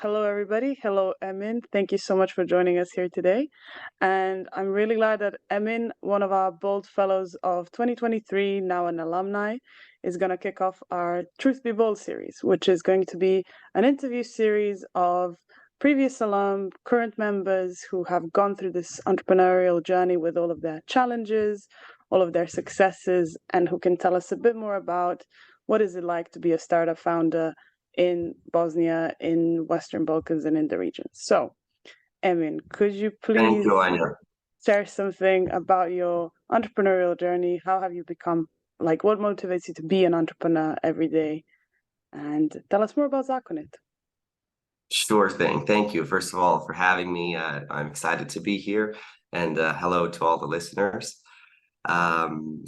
Hello, everybody. Hello, Emin. Thank you so much for joining us here today. And I'm really glad that Emin, one of our Bold Fellows of 2023, now an alumni, is going to kick off our Truth Be Bold series, which is going to be an interview series of previous alum, current members who have gone through this entrepreneurial journey with all of their challenges, all of their successes, and who can tell us a bit more about what is it like to be a startup founder in Bosnia, in Western Balkans, and in the region. So, Emin, could you Thank please you, Anya. share something about your entrepreneurial journey? How have you become, like, what motivates you to be an entrepreneur every day? And tell us more about Zakonit. Sure thing. Thank you, first of all, for having me. I'm excited to be here, and hello to all the listeners. Um,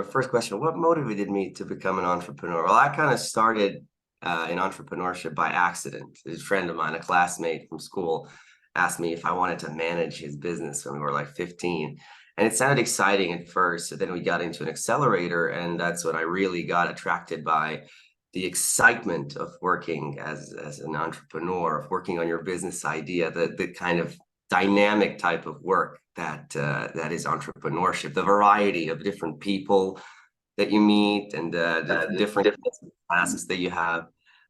First question, what motivated me to become an entrepreneur? Well, I kind of started in entrepreneurship by accident. A friend of mine, a classmate from school, asked me if I wanted to manage his business when we were like 15. And it sounded exciting at first. So then we got into an accelerator, and that's when I really got attracted by the excitement of working as an entrepreneur, of working on your business idea, the kind of dynamic type of work that is entrepreneurship, the variety of different people that you meet and the different classes that you have.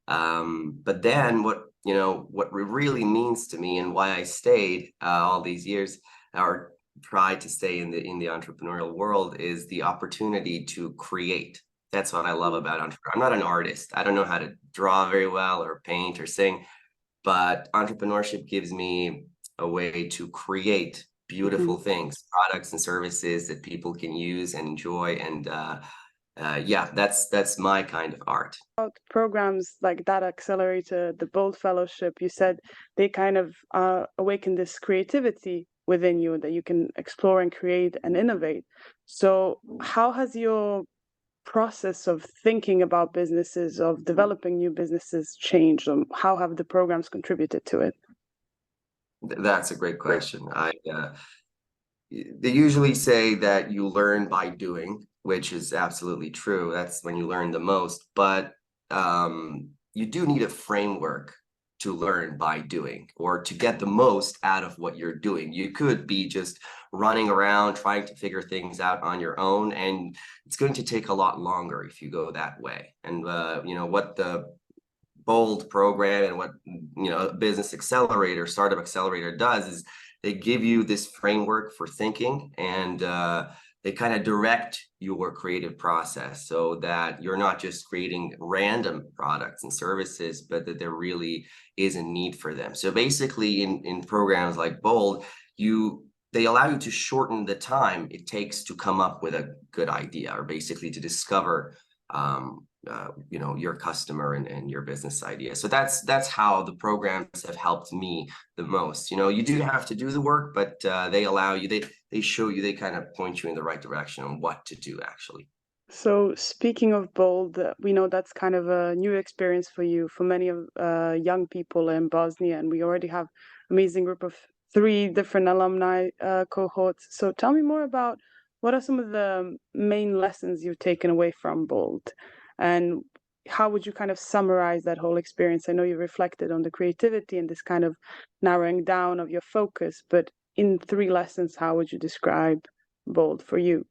But then what it really means to me and why I stayed all these years or tried to stay in the entrepreneurial world is the opportunity to create. That's what I love about entrepreneur. I'm not an artist. I don't know how to draw very well or paint or sing, but entrepreneurship gives me a way to create beautiful things, products and services that people can use and enjoy. And yeah, that's my kind of art. About programs like that accelerator, the Bold Fellowship, you said they kind of awaken this creativity within you that you can explore and create and innovate. So, how has your process of thinking about businesses, of developing new businesses changed? How have the programs contributed to it? That's a great question. They usually say that you learn by doing, which is absolutely true. That's when you learn the most. But you do need a framework to learn by doing or to get the most out of what you're doing. You could be just running around trying to figure things out on your own, and it's going to take a lot longer if you go that way. And what the Bold program and what a business accelerator, startup accelerator does is they give you this framework for thinking, and they kind of direct your creative process so that you're not just creating random products and services, but that there really is a need for them. So basically in programs like Bold, they allow you to shorten the time it takes to come up with a good idea, or basically to discover your customer and your business idea. So that's how the programs have helped me the most. You do have to do the work, but they allow you, they show you, they kind of point you in the right direction on what to do actually. So, speaking of Bold, we know that's kind of a new experience for you, for many of young people in Bosnia, and we already have amazing group of three different alumni cohorts. So, tell me more about what are some of the main lessons you've taken away from Bold, and how would you kind of summarize that whole experience? I know you reflected on the creativity and this kind of narrowing down of your focus, but in three lessons, how would you describe Bold for you?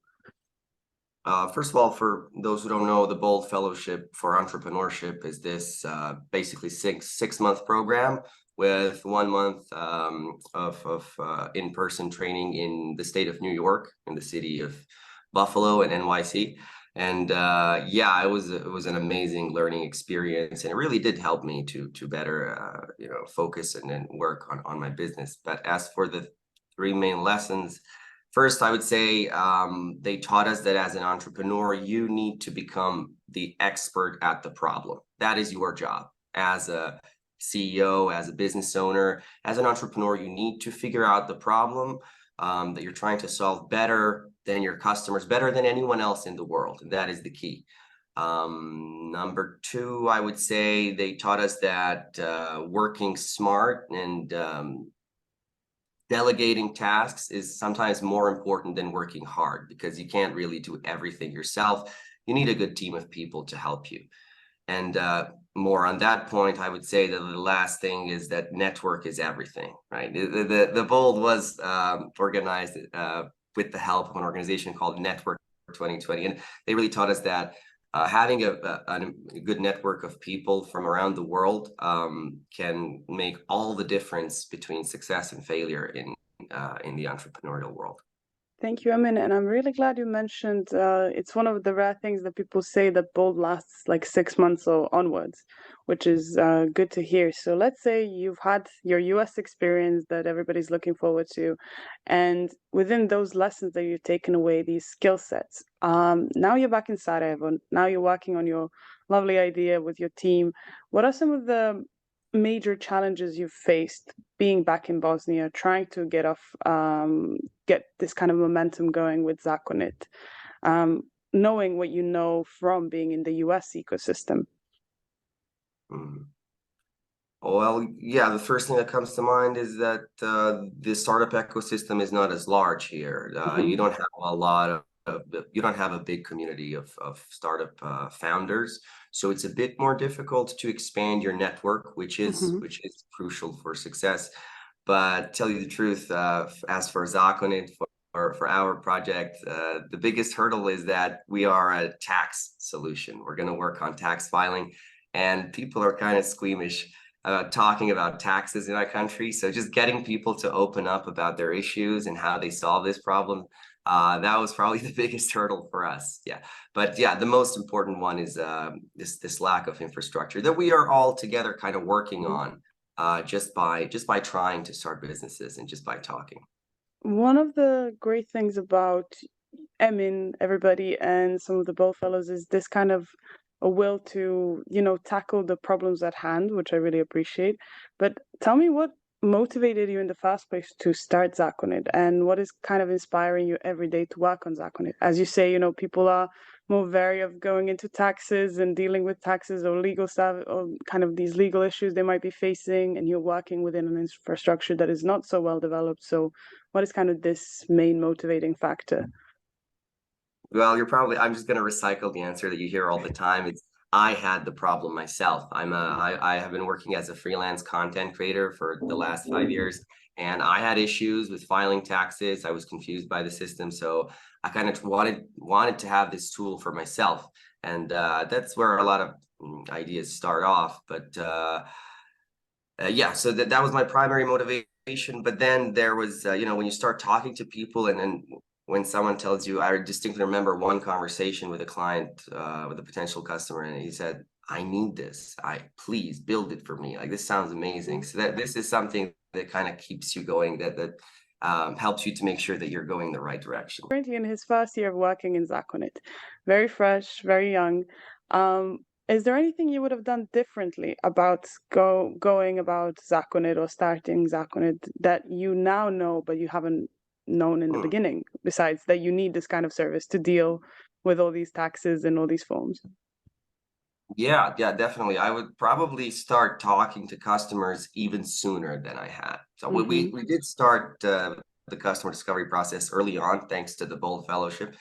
First of all, for those who don't know, the Bold Fellowship for Entrepreneurship is this basically six-month program with 1 month of in-person training in the state of New York, in the city of Buffalo and NYC. And yeah, it was an amazing learning experience, and it really did help me to better focus and work on my business. But as for the three main lessons, first, I would say they taught us that as an entrepreneur, you need to become the expert at the problem. That is your job. As a CEO, as a business owner, as an entrepreneur, you need to figure out the problem that you're trying to solve better than your customers, better than anyone else in the world. And that is the key. Number two, I would say they taught us that working smart and delegating tasks is sometimes more important than working hard, because you can't really do everything yourself. You need a good team of people to help you. And more on that point, I would say that the last thing is that network is everything, right? The Bold was organized with the help of an organization called Network 2020, and they really taught us that having a good network of people from around the world can make all the difference between success and failure in the entrepreneurial world. Thank you, Emin. And I'm really glad you mentioned it's one of the rare things that people say that bold lasts like 6 months or onwards, which is good to hear. So let's say you've had your US experience that everybody's looking forward to, and within those lessons that you've taken away, these skill sets, now you're back in Sarajevo. Now you're working on your lovely idea with your team. What are some of the major challenges you've faced being back in Bosnia, trying to get this kind of momentum going with Zakonit, knowing what you know from being in the US ecosystem? Mm. Well, yeah, the first thing that comes to mind is that the startup ecosystem is not as large here. You don't have a lot of, you don't have a big community of startup founders, so it's a bit more difficult to expand your network, Mm-hmm. which is crucial for success. But tell you the truth, as for Zakonit, for our project, the biggest hurdle is that we are a tax solution. We're going to work on tax filing, and people are kind of squeamish talking about taxes in our country. So just getting people to open up about their issues and how they solve this problem, that was probably the biggest hurdle for us. Yeah, but yeah, the most important one is this lack of infrastructure that we are all together kind of working on just by trying to start businesses and just by talking. One of the great things about Emin, everybody, and some of the Bow Fellows is this kind of a will to, tackle the problems at hand, which I really appreciate. But tell me what motivated you in the first place to start Zakonit and what is kind of inspiring you every day to work on Zakonit? As you say, people are more wary of going into taxes and dealing with taxes or legal stuff or kind of these legal issues they might be facing, and you're working within an infrastructure that is not so well developed. So what is kind of this main motivating factor? Well, I'm just going to recycle the answer that you hear all the time. It's I had the problem myself. I have been working as a freelance content creator for the last 5 years, and I had issues with filing taxes. I was confused by the system, so I kind of wanted to have this tool for myself, and that's where a lot of ideas start off. But yeah, so that was my primary motivation. But then there was, when you start talking to people, and then when someone tells you, I distinctly remember one conversation with a client, with a potential customer, and he said, "I need this. Please build it for me. Like this sounds amazing." So that this is something that kind of keeps you going, that helps you to make sure that you're going the right direction. Currently in his first year of working in Zakonit, very fresh, very young. Is there anything you would have done differently about going about Zakonit or starting Zakonit that you now know but you haven't known in the Hmm. beginning, besides that you need this kind of service to deal with all these taxes and all these forms? Yeah, yeah, definitely. I would probably start talking to customers even sooner than I had. So Mm-hmm. we did start the customer discovery process early on, thanks to the Bold Fellowship.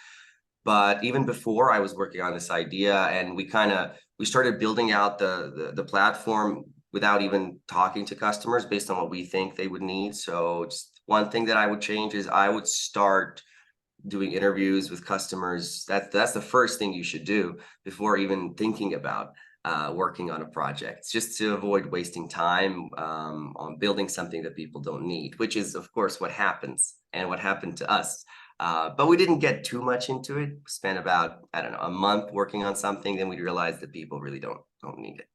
But even before, I was working on this idea, and we started building out the platform without even talking to customers based on what we think they would need. So just one thing that I would change is I would start doing interviews with customers. That's the first thing you should do before even thinking about working on a project, just to avoid wasting time on building something that people don't need, which is of course what happens and what happened to us. But we didn't get too much into it. We spent about, I don't know, a month working on something, then we realized that people really don't need it.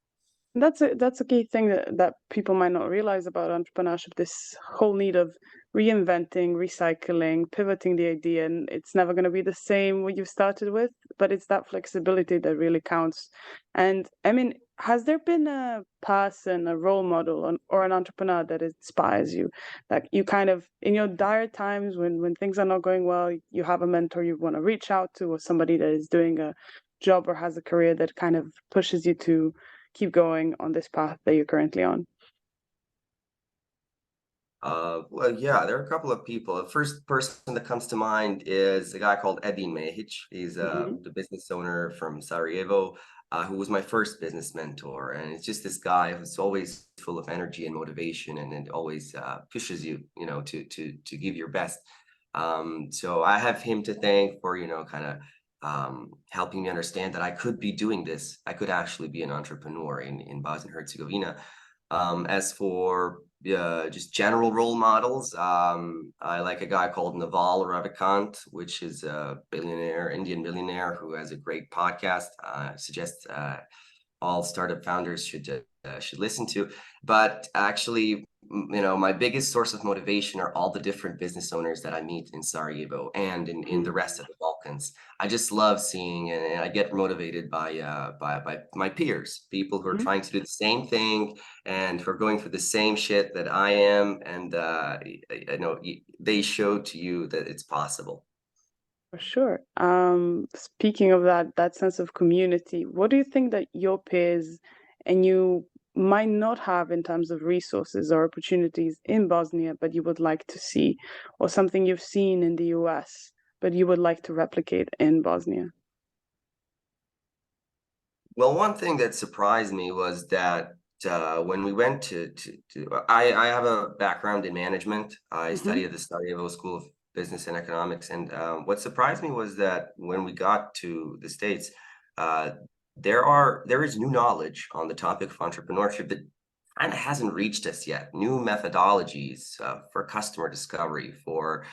That's a key thing that people might not realize about entrepreneurship, this whole need of reinventing, recycling, pivoting the idea, and it's never going to be the same what you started with, but it's that flexibility that really counts. And I mean, has there been a person, a role model, or an entrepreneur that inspires you? Like you kind of, in your dire times when things are not going well, you have a mentor you want to reach out to, or somebody that is doing a job or has a career that kind of pushes you to keep going on this path that you're currently on? Well, yeah, there are a couple of people. The first person that comes to mind is a guy called Emin Mehic. He's Hmm. the business owner from Sarajevo. who was my first business mentor. And it's just this guy who's always full of energy and motivation, and it always pushes you, to give your best. So I have him to thank for, kind of helping me understand that I could be doing this. I could actually be an entrepreneur in Bosnia and Herzegovina. As for just general role models, I like a guy called Naval Ravikant, which is a billionaire, Indian billionaire who has a great podcast. I suggest all startup founders should listen to. But actually, my biggest source of motivation are all the different business owners that I meet in Sarajevo and in the rest of the Balkans. I just love seeing, and I get motivated by my peers, people who are Mhm. trying to do the same thing and who are going through the same shit that I am, and they show to you that it's possible. For sure. Speaking of that sense of community, what do you think that your peers and you might not have in terms of resources or opportunities in Bosnia, but you would like to see, or something you've seen in the US, but you would like to replicate in Bosnia? Well, one thing that surprised me was that when we went I have a background in management. I Hmm. studied at the Sarajevo School of Business and Economics. And what surprised me was that when we got to the States, uh, there is new knowledge on the topic of entrepreneurship that kind of hasn't reached us yet. New methodologies for customer discovery, for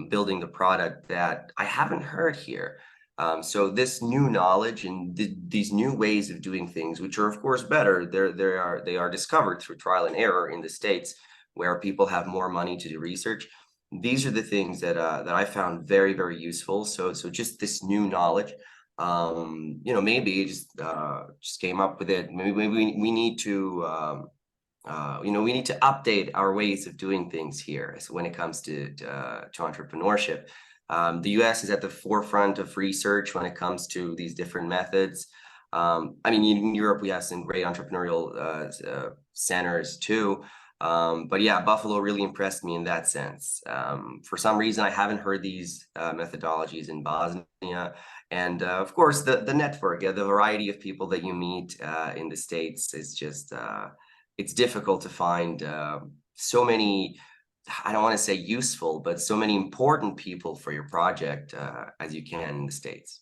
building the product that I haven't heard here. So this new knowledge and these new ways of doing things, which are of course better, they are discovered through trial and error in the States, where people have more money to do research. These are the things that I found very, very useful. So just this new knowledge, maybe just came up with it. Maybe we need to we need to update our ways of doing things here. So when it comes to entrepreneurship, the U.S. is at the forefront of research when it comes to these different methods. I mean, in Europe, we have some great entrepreneurial centers too. But yeah, Buffalo really impressed me in that sense. For some reason, I haven't heard these methodologies in Bosnia. And of course, the network, the variety of people that you meet in the States is just it's difficult to find so many, I don't want to say useful, but so many important people for your project as you can in the States.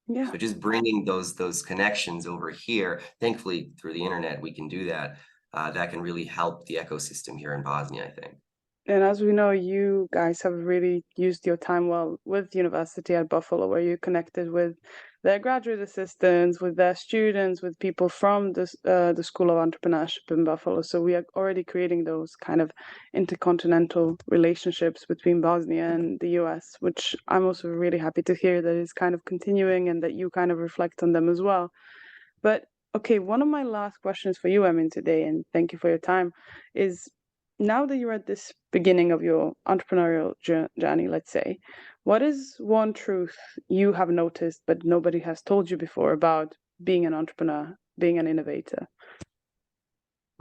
Yeah. So just bringing those connections over here, thankfully through the internet, we can do that. That can really help the ecosystem here in Bosnia, I think. And as we know, you guys have really used your time well with the university at Buffalo, where you connected with their graduate assistants, with their students, with people from the School of Entrepreneurship in Buffalo. So we are already creating those kind of intercontinental relationships between Bosnia and the US, which I'm also really happy to hear that is kind of continuing and that you kind of reflect on them as well. But okay, one of my last questions for you, Emin, today, and thank you for your time, is now that you're at this beginning of your entrepreneurial journey, let's say, what is one truth you have noticed but nobody has told you before about being an entrepreneur, being an innovator?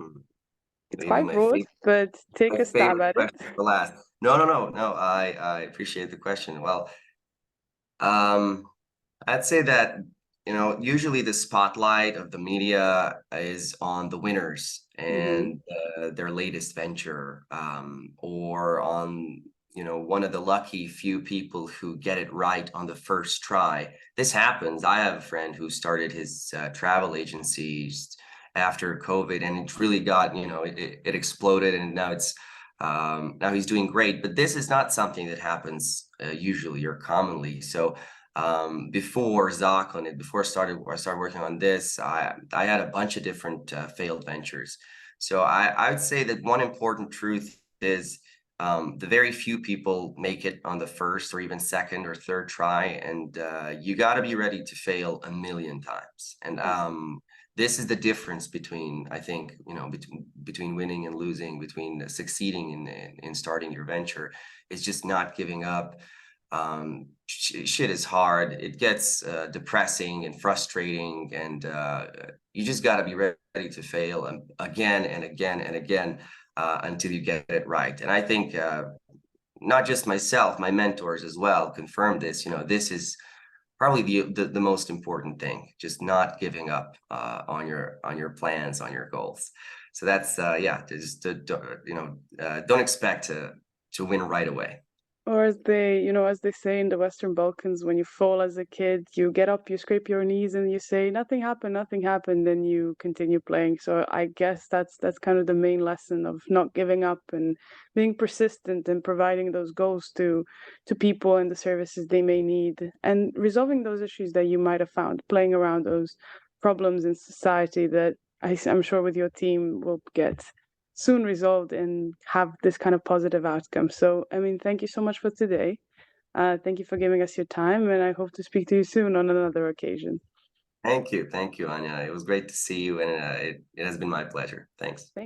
Mhm. It's Maybe quite broad, but my take a stab favorite at it. question for last. No. I appreciate the question. Well, um, I'd say that, usually the spotlight of the media is on the winners Hmm. and their latest venture, or on, one of the lucky few people who get it right on the first try. This happens. I have a friend who started his travel agency after COVID, and it really got, it exploded, and now he's doing great. But this is not something that happens usually or commonly. So before Zakonit, before I started working on this, I had a bunch of different failed ventures. So I would say that one important truth is the very few people make it on the first or even second or third try, and you got to be ready to fail a million times. And this is the difference between, I think, between winning and losing, between succeeding in starting your venture, is just not giving up. Shit is hard. It gets depressing and frustrating, and you just got to be ready to fail again and again and again until you get it right. And I think not just myself, my mentors as well confirmed this. This is probably the most important thing, just not giving up on your plans, on your goals. So that's yeah, just don't expect to win right away. Or as as they say in the Western Balkans, when you fall as a kid, you get up, you scrape your knees, and you say, nothing happened," then you continue playing. So I guess that's kind of the main lesson of not giving up and being persistent and providing those goals to people and the services they may need, and resolving those issues that you might have found, playing around those problems in society that I'm sure with your team will get soon resolved and have this kind of positive outcome. So, I mean, thank you so much for today. Thank you for giving us your time, and I hope to speak to you soon on another occasion. Thank you, Anya. It was great to see you, and it has been my pleasure. Thanks. Thank